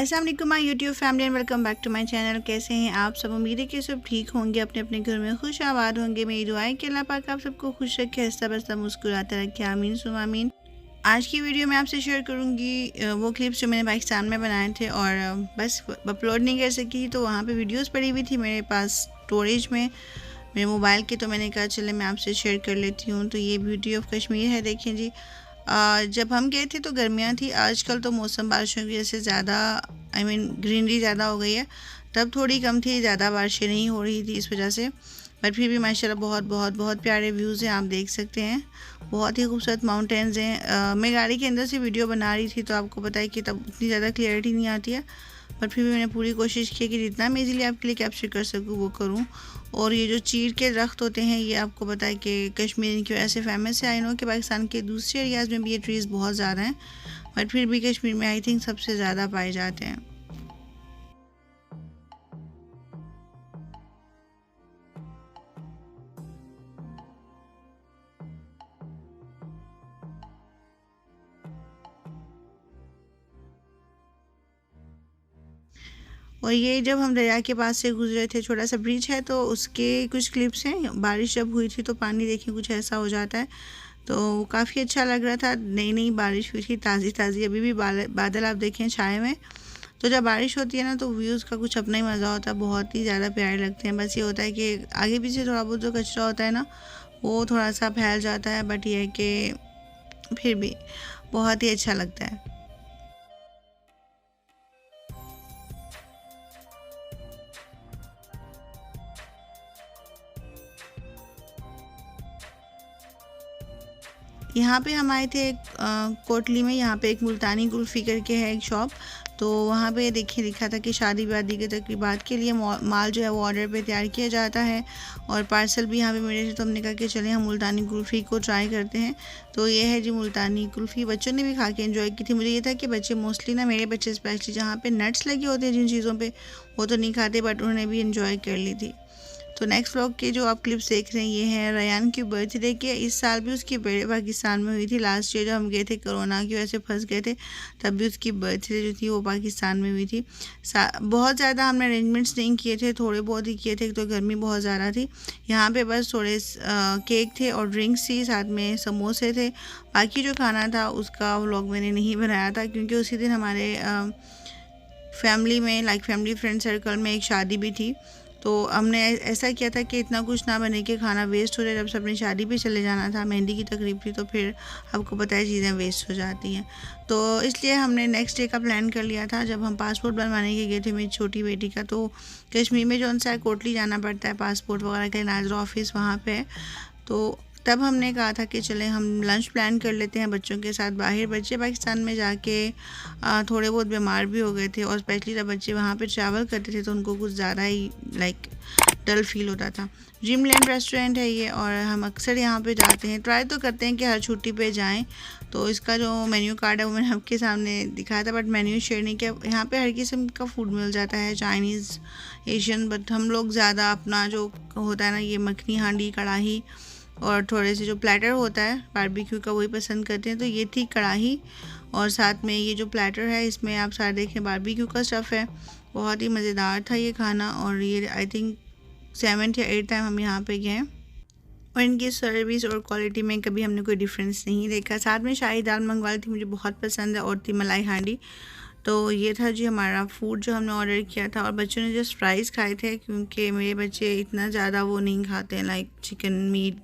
अस्सलाम वालेकुम my YouTube family and welcome back to my channel. कैसे हैं आप सब? उम्मीद है कि सब ठीक होंगे, अपने अपने घर में खुश आबाद होंगे। मेरी दुआ है कि अल्लाह पाक आप सबको खुश रखे, हंसता बसता मुस्कुराता रखे। आमीन सुम आमीन। आज की वीडियो में आपसे शेयर करूंगी वो क्लिप्स जो मैंने पाकिस्तान में बनाए थे और बस अपलोड नहीं कर सकी, तो वहाँ पर वीडियोज़ पड़ी हुई थी मेरे पास स्टोरेज में मेरे मोबाइल की, तो मैंने कहा चले मैं आपसे शेयर कर लेती हूँ। तो ये ब्यूटी ऑफ कश्मीर है, देखें जी। जब हम गए थे तो गर्मियाँ थी, आजकल तो मौसम बारिशों की वजह से ज़्यादा ग्रीनरी ज़्यादा हो गई है। तब थोड़ी कम थी, ज़्यादा बारिशें नहीं हो रही थी इस वजह से, बट फिर भी माशाल्लाह बहुत बहुत बहुत प्यारे व्यूज़ हैं, आप देख सकते हैं। बहुत ही खूबसूरत माउंटेन्स हैं। मैं गाड़ी के अंदर से वीडियो बना रही थी तो आपको पता है कि तब उतनी ज़्यादा क्लियरिटी नहीं आती है, बट फिर भी मैंने पूरी कोशिश की कि जितना मैं इजीली आपके लिए कैप्चर कर सकूँ वो करूँ। और ये जो चीड़ के दरख्त होते हैं, ये आपको पता है कि कश्मीर की वजह से फेमस है। आई नो कि पाकिस्तान के दूसरे एरियाज़ में भी ये ट्रीज़ बहुत ज़्यादा हैं, बट फिर भी कश्मीर में आई थिंक सबसे ज़्यादा पाए जाते हैं। और ये जब हम दरिया के पास से गुजरे थे, छोटा सा ब्रिज है, तो उसके कुछ क्लिप्स हैं। बारिश जब हुई थी तो पानी देखें कुछ ऐसा हो जाता है, तो काफ़ी अच्छा लग रहा था। नई नई बारिश हुई थी, ताज़ी ताज़ी। अभी भी बादल आप देखें छाए हुए। तो जब बारिश होती है ना तो व्यूज़ का कुछ अपना ही मज़ा होता है, बहुत ही ज़्यादा प्यारे लगते हैं। बस ये होता है कि आगे पीछे थोड़ा बहुत जो कचरा होता है ना, वो थोड़ा सा फैल जाता है, बट ये है कि फिर भी बहुत ही अच्छा लगता है। यहाँ पे हम आए थे कोटली में। यहाँ पे एक मुल्तानी कुल्फ़ी करके है एक शॉप, तो वहाँ पे देखिए लिखा था कि शादी वादी के तकरीबात के लिए माल जो है वो ऑर्डर पे तैयार किया जाता है, और पार्सल भी यहाँ पे मिले थे। तो हमने कहा कि चलें हम मुल्तानी कुल्फ़ी को ट्राई करते हैं। तो ये है जी मुल्तानी कुल्फ़ी। बच्चों ने भी खा के एंजॉय की थी। मुझे ये था कि बच्चे मोस्टली ना, मेरे बच्चे स्पेशली, जहाँ पे नट्स लगे होते हैं जिन चीज़ों पर, वो तो नहीं खाते, बट उन्होंने भी इंजॉय कर ली थी। तो नेक्स्ट व्लॉग के जो आप क्लिप्स देख रहे हैं, ये है रयान की बर्थडे के। इस साल भी उसकी बर्थडे पाकिस्तान में हुई थी। लास्ट ईयर जब हम गए थे कोरोना की वजह से फंस गए थे, तब भी उसकी बर्थडे जो थी वो पाकिस्तान में हुई थी। बहुत ज़्यादा हमने अरेंजमेंट्स नहीं किए थे, थोड़े बहुत ही किए थे, तो गर्मी बहुत ज़्यादा थी। यहाँ पे बस थोड़े केक थे और ड्रिंक्स थी, साथ में समोसे थे। बाकी जो खाना था उसका व्लॉग मैंने नहीं बनाया था, क्योंकि उसी दिन हमारे फैमिली में फैमिली फ्रेंड सर्कल में एक शादी भी थी। तो हमने ऐसा किया था कि इतना कुछ ना बने कि खाना वेस्ट हो जाए। जब सबने शादी पे चले जाना था, मेहंदी की तकरीब थी, तो फिर आपको पता है चीज़ें वेस्ट हो जाती हैं। तो इसलिए हमने नेक्स्ट डे का प्लान कर लिया था। जब हम पासपोर्ट बनवाने के गए थे मेरी छोटी बेटी का, तो कश्मीर में जो सा कोटली जाना पड़ता है पासपोर्ट वगैरह के, नाजरा ऑफिस वहाँ पर है। तो तब हमने कहा था कि चले हम लंच प्लान कर लेते हैं बच्चों के साथ बाहर। बच्चे पाकिस्तान में जाके थोड़े बहुत बीमार भी हो गए थे, और स्पेशली जब बच्चे वहाँ पे ट्रैवल करते थे तो उनको कुछ ज़्यादा ही डल फील होता था। ड्रीमलैंड रेस्टोरेंट है ये, और हम अक्सर यहाँ पे जाते हैं, ट्राई तो करते हैं कि हर छुट्टी पे जाएं। तो इसका जो मेन्यू कार्ड है वो मैंने आपके सामने दिखाया था, बट मेन्यू शेयर नहीं किया। यहाँ पे हर किस्म का फूड मिल जाता है, चाइनीज़, एशियन, बट हम लोग ज़्यादा अपना जो होता है ना, ये मखनी हांडी, कढ़ाई और थोड़े से जो प्लेटर होता है बारबेक्यू का, वही पसंद करते हैं। तो ये थी कढ़ाई, और साथ में ये जो प्लेटर है इसमें आप सारे देखें बारबेक्यू का स्टफ़ है। बहुत ही मज़ेदार था ये खाना, और ये आई थिंक 7th या 8th टाइम हम यहाँ पे गए, और इनकी सर्विस और क्वालिटी में कभी हमने कोई डिफरेंस नहीं देखा। साथ में शाही दाल मंगवाई थी, मुझे बहुत पसंद है, और थी मलाई हांडी। तो ये था जी हमारा फूड जो हमने ऑर्डर किया था। और बच्चों ने जस्ट फ्राइज़ खाए थे, क्योंकि मेरे बच्चे इतना ज़्यादा वो नहीं खाते हैं, चिकन मीट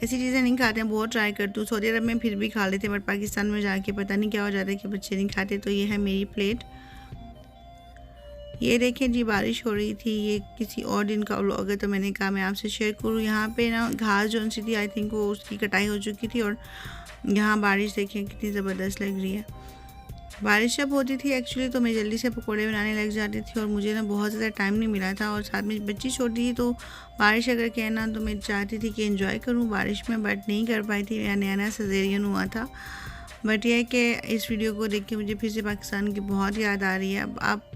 ऐसी चीज़ें नहीं खाते हैं। बहुत ट्राई करती हूँ, सऊदी अरब में फिर भी खा लेते हैं, बट पाकिस्तान में जाके पता नहीं क्या हो जाता है कि बच्चे नहीं खाते। तो ये है मेरी प्लेट। ये देखें जी, बारिश हो रही थी। ये किसी और दिन का व्लॉग है, तो मैंने कहा मैं आपसे शेयर करूँ। यहाँ पे ना घास जो सी थी, आई थिंक वो उसकी कटाई हो चुकी थी, और यहाँ बारिश देखें कितनी ज़बरदस्त लग रही है। बारिश जब होती थी एक्चुअली तो मैं जल्दी से पकोड़े बनाने लग जाती थी, और मुझे ना बहुत ज़्यादा टाइम नहीं मिला था, और साथ में बच्ची छोटी थी, तो बारिश अगर कहना तो मैं चाहती थी कि एंजॉय करूं बारिश में, बट नहीं कर पाई थी। मेरा नया नया सजेरियन हुआ था। बट यह है कि इस वीडियो को देख के मुझे फिर से पाकिस्तान की बहुत याद आ रही है। अब आप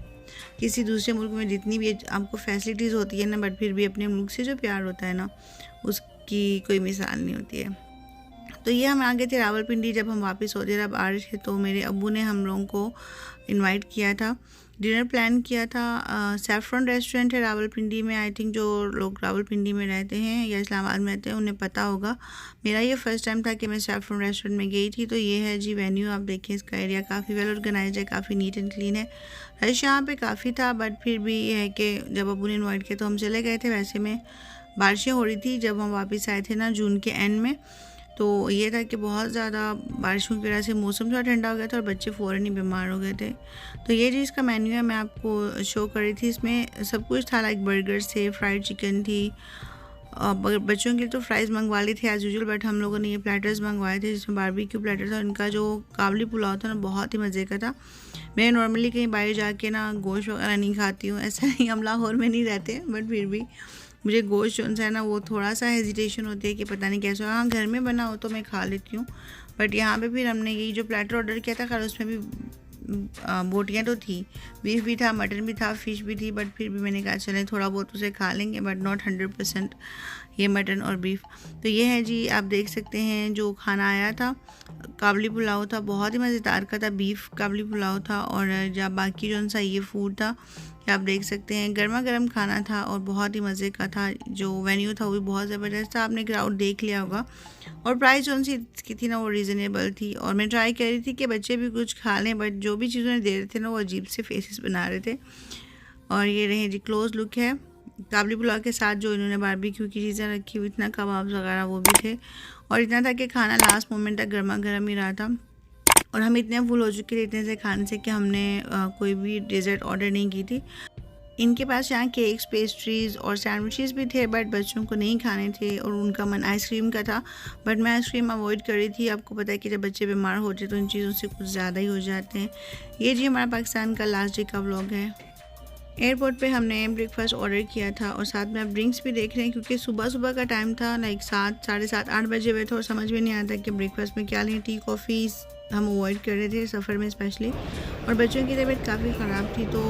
किसी दूसरे मुल्क में जितनी भी आपको फैसिलिटीज़ होती है ना, बट फिर भी अपने मुल्क से जो प्यार होता है ना, उसकी कोई मिसाल नहीं होती है। तो ये हम आ गए थे रावलपिंडी। जब हम वापस सऊदी अरब आ रहे थे तो मेरे अब्बू ने हम लोगों को इनवाइट किया था डिनर प्लान किया था। सैफरन रेस्टोरेंट है रावलपिंडी में। आई थिंक जो लोग रावलपिंडी में रहते हैं या इस्लामाबाद में रहते हैं उन्हें पता होगा। मेरा ये फ़र्स्ट टाइम था कि मैं सैफरन रेस्टोरेंट में गई थी। तो ये है जी वेन्यू, आप देखें इसका एरिया काफ़ी वेल ऑर्गेनाइज है, काफ़ी नीट एंड क्लीन है। रश यहाँ पे काफ़ी था, बट फिर भी ये है कि जब अबू ने इन्वाइट किया तो हम चले गए थे। वैसे में बारिशें हो रही थी जब हम वापस आए थे ना, जून के एंड में। तो ये था कि बहुत ज़्यादा बारिशों की वजह से मौसम थोड़ा ठंडा हो गया था और बच्चे फ़ौरन ही बीमार हो गए थे। तो ये चीज़ का मेन्यू है, मैं आपको शो कर रही थी। इसमें सब कुछ था, लाइक बर्गर्स थे, फ्राइड चिकन थी। बच्चों के लिए तो फ्राइज़ मंगवा ली थी एज़ यूजुअल, बट हम लोगों ने ये प्लेटर्स मंगवाए थे जिसमें बारबेक्यू प्लेटर था। इनका जो काबली पुलाव था ना, बहुत ही मज़े का था। मैं नॉर्मली कहीं बाहर जाके ना गोश्त वगैरह नहीं खाती हूँ, ऐसा नहीं, हम लाहौर में नहीं रहते, बट फिर भी मुझे गोश्त जो है ना वो थोड़ा सा हेजिटेशन होती है कि पता नहीं कैसा। हाँ, घर में बना हो तो मैं खा लेती हूँ, बट यहाँ पे फिर हमने यही जो प्लेटर ऑर्डर किया था, खैर उसमें भी बोटियाँ तो थी, बीफ भी था, मटन भी था, फ़िश भी थी, बट फिर भी मैंने कहा चलें थोड़ा बहुत उसे खा लेंगे, बट नॉट 100% ये मटन और बीफ। तो ये है जी, आप देख सकते हैं जो खाना आया था, काबली पुलाव था, बहुत ही मज़ेदार का था, बीफ काबली पुलाव था। और जब बाकी जो सा ये फूड था कि आप देख सकते हैं गर्मा गर्म खाना था और बहुत ही मज़े का था। जो वेन्यू था वो भी बहुत ज़बरदस्त था, आपने क्राउड देख लिया होगा। और प्राइस जो सी की थी ना वो रीज़नेबल थी। और मैं ट्राई कर रही थी कि बच्चे भी कुछ खा लें, बट जो भी चीज़ें दे रहे थे ना वो अजीब से फेसेस बना रहे थे। और ये रहे जी क्लोज लुक है काबली पुलाव के साथ जो इन्होंने बारबेक्यू की चीज़ें रखी हुई, इतना कबाब वगैरह वो भी थे। और इतना था कि खाना लास्ट मोमेंट तक गर्मा गर्म ही रहा था। और हम इतने फुल हो चुके थे इतने से खाने से कि हमने कोई भी डेजर्ट ऑर्डर नहीं की थी। इनके पास यहाँ केक्स, पेस्ट्रीज़ और सैंडविचेस भी थे, बट बच्चों को नहीं खाने थे और उनका मन आइसक्रीम का था, बट मैं आइसक्रीम अवॉइड कर रही थी। आपको पता है कि जब बच्चे बीमार होते तो इन चीज़ों से कुछ ज़्यादा ही हो जाते हैं। ये जी हमारा पाकिस्तान का लास्ट डे का व्लॉग है। एयरपोर्ट पे हमने ब्रेकफास्ट ऑर्डर किया था और साथ में आप ड्रिंक्स भी देख रहे हैं, क्योंकि सुबह सुबह का टाइम था, लाइक 7, साढ़े 7, 8 बजे हुए थे और समझ में नहीं आता कि ब्रेकफास्ट में क्या लें। टी कॉफ़ी हम अवॉइड कर रहे थे सफ़र में स्पेशली। और बच्चों की तबीयत काफ़ी ख़राब थी, तो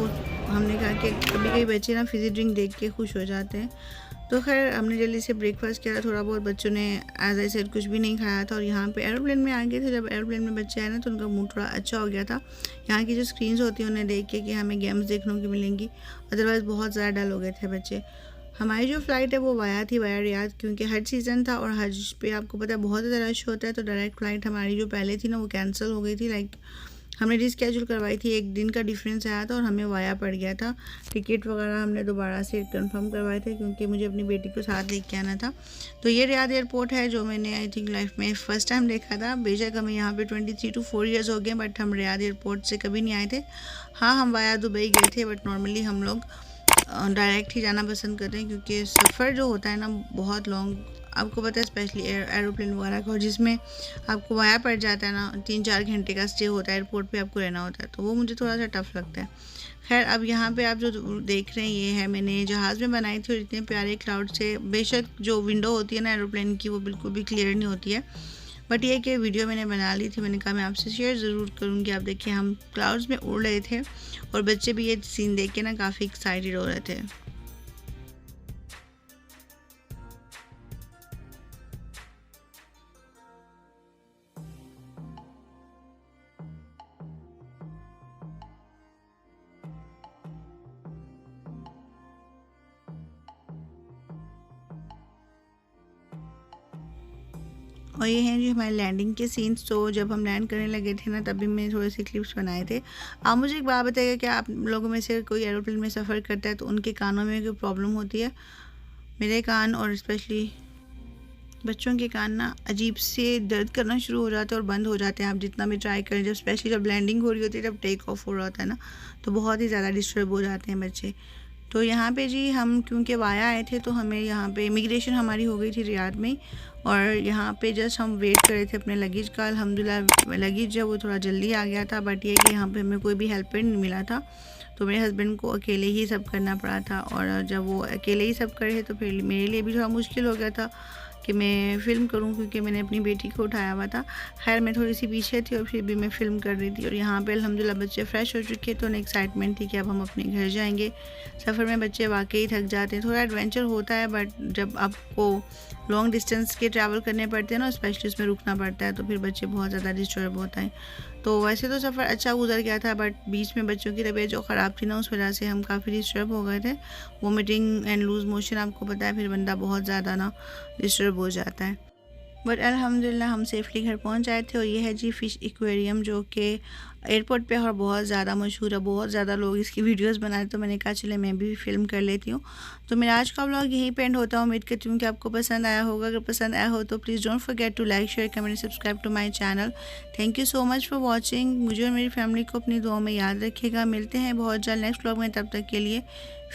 हमने कहा कि कभी कभी बच्चे ना फिज़ी ड्रिंक देख के खुश हो जाते हैं। तो खैर हमने जल्दी से ब्रेकफास्ट किया, थोड़ा बहुत बच्चों ने एज आई सेड कुछ भी नहीं खाया था। और यहाँ पे एरोप्लेन में आ गए थे, जब एरोप्लेन में बच्चे आए ना तो उनका मूड थोड़ा अच्छा हो गया था। यहाँ की जो स्क्रीन्स होती हैं उन्हें देख के कि हमें गेम्स देखने को मिलेंगी, अदरवाइज़ बहुत ज़्यादा डल हो गए थे बच्चे। हमारी जो फ़्लाइट है वो वाया थी, वाया रियाद, क्योंकि हज सीज़न था और हज पे आपको पता है बहुत ज़्यादा रश होता है। तो डायरेक्ट फ़्लाइट हमारी जो पहले थी ना वो कैंसिल हो गई थी, लाइक हमने रिस्केड्यूल करवाई थी, एक दिन का डिफरेंस आया था और हमें वाया पड़ गया था। टिकट वगैरह हमने दोबारा से कंफर्म करवाए थे क्योंकि मुझे अपनी बेटी को साथ लेके आना था। तो ये रियाद एयरपोर्ट है जो मैंने आई थिंक लाइफ में फ़र्स्ट टाइम देखा था। बेशक हमें यहाँ पे 23 to 4 ईयर्स हो गए, बट हम रियाद एयरपोर्ट से कभी नहीं आए थे। हाँ, हम वाया दुबई गए थे, बट नॉर्मली हम लोग डायरेक्ट ही जाना पसंद करते हैं, क्योंकि सफ़र जो होता है ना बहुत लॉन्ग, आपको पता है स्पेशली एरोप्लेन वगैरह का, जिसमें आपको वाया पड़ जाता है ना, 3-4 घंटे का स्टे होता है एयरपोर्ट पे, आपको रहना होता है, तो वो मुझे थोड़ा सा टफ़ लगता है। खैर अब यहाँ पे आप जो देख रहे हैं ये है मैंने जहाज़ में बनाई थी और इतने प्यारे क्लाउड से। बेशक जो विंडो होती है ना एरोप्लेन की वो बिल्कुल भी क्लियर नहीं होती है, बट ये कि वीडियो मैंने बना ली थी, मैंने कहा मैं आपसे शेयर ज़रूर करूँगी। आप देखिए हम क्लाउड्स में उड़ रहे थे और बच्चे भी ये सीन देख के ना काफ़ी एक्साइटेड हो रहे थे। और ये हैं जी हमारे लैंडिंग के सीन्स। तो जब हम लैंड करने लगे थे ना तभी मैंने थोड़े से क्लिप्स बनाए थे। आप मुझे एक बात बताइएगा कि आप लोगों में से कोई एरोप्लेन में सफ़र करता है तो उनके कानों में कोई प्रॉब्लम होती है? मेरे कान और स्पेशली बच्चों के कान ना अजीब से दर्द करना शुरू हो जाते हैं और बंद हो जाते हैं, आप जितना भी ट्राई करें। जब स्पेशली जब लैंडिंग हो रही होती है, जब टेक ऑफ हो रहा होता है ना, तो बहुत ही ज़्यादा डिस्टर्ब हो जाते हैं बच्चे। तो यहाँ पे जी हम क्योंकि वाया आए थे तो हमें यहाँ पे इमिग्रेशन हमारी हो गई थी रियाद में, और यहाँ पे जस्ट हम वेट कर रहे थे अपने लगेज का। अल्हम्दुलिल्लाह लगेज जो वो थोड़ा जल्दी आ गया था, बट ये कि यहाँ पे हमें कोई भी हेल्पर नहीं मिला था, तो मेरे हस्बैंड को अकेले ही सब करना पड़ा था। और जब वो अकेले ही सब करे तो फिर मेरे लिए भी थोड़ा मुश्किल हो गया था कि मैं फ़िल्म करूं, क्योंकि मैंने अपनी बेटी को उठाया हुआ था। खैर मैं थोड़ी सी पीछे थी और फिर भी मैं फ़िल्म कर रही थी। और यहाँ पे अल्हम्दुलिल्लाह बच्चे फ़्रेश हो चुके तो उन्हें एक्साइटमेंट थी कि अब हम अपने घर जाएंगे। सफ़र में बच्चे वाकई थक जाते हैं, थोड़ा एडवेंचर होता है, बट जब आपको लॉन्ग डिस्टेंस के ट्रैवल करने पड़ते हैं ना, स्पेशली उसमें रुकना पड़ता है, तो फिर बच्चे बहुत ज़्यादा डिस्टर्ब होता है। तो वैसे तो सफ़र अच्छा गुजर गया था, बट बीच में बच्चों की तबीयत जो ख़राब थी ना, उस वजह से हम काफ़ी डिस्टर्ब हो गए थे। वोमिटिंग एंड लूज़ मोशन, आपको पता है फिर बंदा बहुत ज़्यादा ना डिस्टर्ब हो जाता है। बट अल्हम्दुलिल्लाह हम सेफ़ली घर पहुंच आए थे। और ये है जी फ़िश एक्वेरियम, जो कि एयरपोर्ट पे और बहुत ज़्यादा मशहूर है, बहुत ज़्यादा लोग इसकी वीडियोस बनाए, तो मैंने कहा चले मैं भी फ़िल्म कर लेती हूँ। तो मेरा आज का व्लॉग यहीं पे एंड होता है। उम्मीद करती हूँ कि आपको पसंद आया होगा। अगर पसंद आया हो तो please don't forget to like, share, comment, subscribe to my channel. Thank you so much for watching. मुझे और मेरी फैमिली को अपनी दुआ में याद रखिएगा। मिलते हैं बहुत जल्द नेक्स्ट व्लॉग में, तब तक के लिए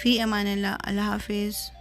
फ़ी अमान अल्लाह। अल्लाह हाफिज़।